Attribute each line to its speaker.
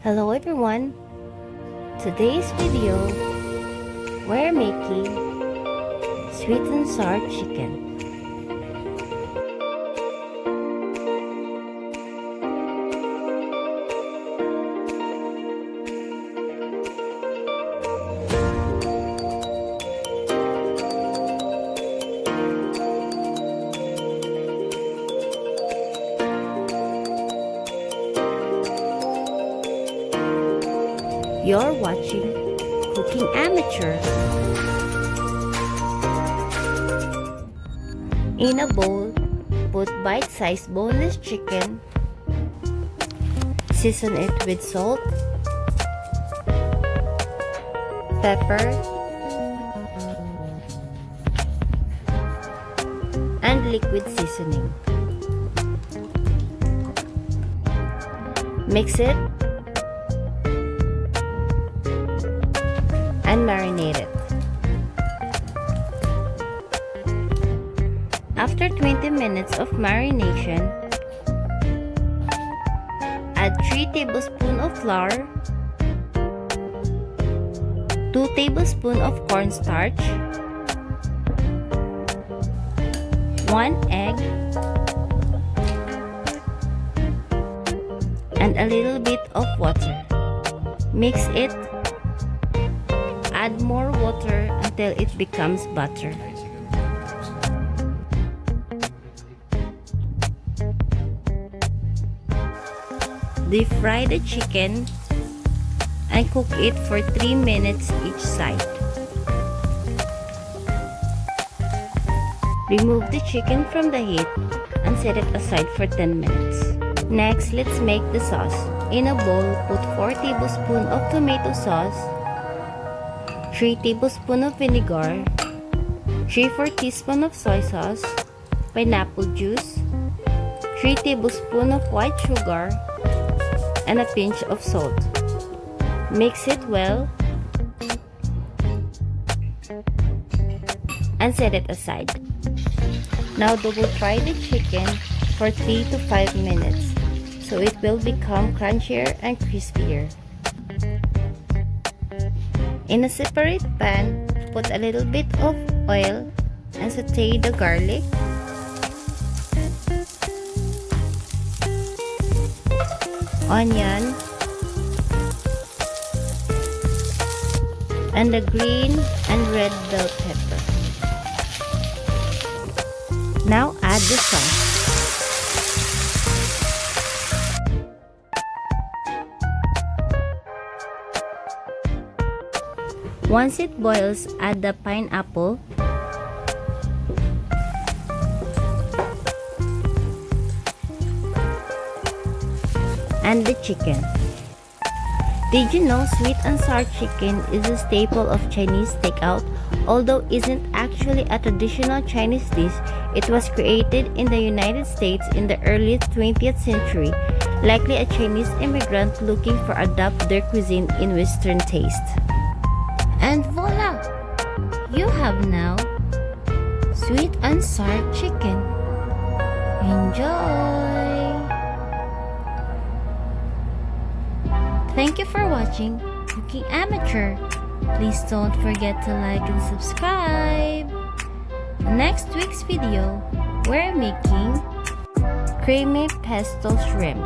Speaker 1: Hello everyone! Today's video, we're making sweet and sour chicken. You're watching Cooking Amateur. In a bowl, put bite-sized boneless chicken. Season it with salt, pepper, and liquid seasoning. Mix it and marinate it. After 20 minutes of marination, add 3 tablespoons of flour, 2 tablespoons of cornstarch, 1 egg, and a little bit of water. Mix it. Add more water until it becomes butter. Deep fry the chicken and cook it for 3 minutes each side. Remove the chicken from the heat and set it aside for 10 minutes. Next, let's make the sauce. In a bowl, put 4 tablespoons of tomato sauce, 3 tablespoons of vinegar, 3/4 teaspoon of soy sauce, pineapple juice, 3 tablespoons of white sugar, and a pinch of salt. Mix it well and set it aside. Now double fry the chicken for 3 to 5 minutes so it will become crunchier and crispier. In a separate pan, put a little bit of oil and saute the garlic, onion, and the green and red bell pepper. Now add the sauce. Once it boils, add the pineapple, and the chicken. Did you know sweet and sour chicken is a staple of Chinese takeout? Although isn't actually a traditional Chinese dish, it was created in the United States in the early 20th century, likely a Chinese immigrant looking for adapt their cuisine in Western taste. And voila! You have now sweet and sour chicken. Enjoy! Thank you for watching Cooking Amateur. Please don't forget to like and subscribe. Next week's video, we're making creamy pesto shrimp.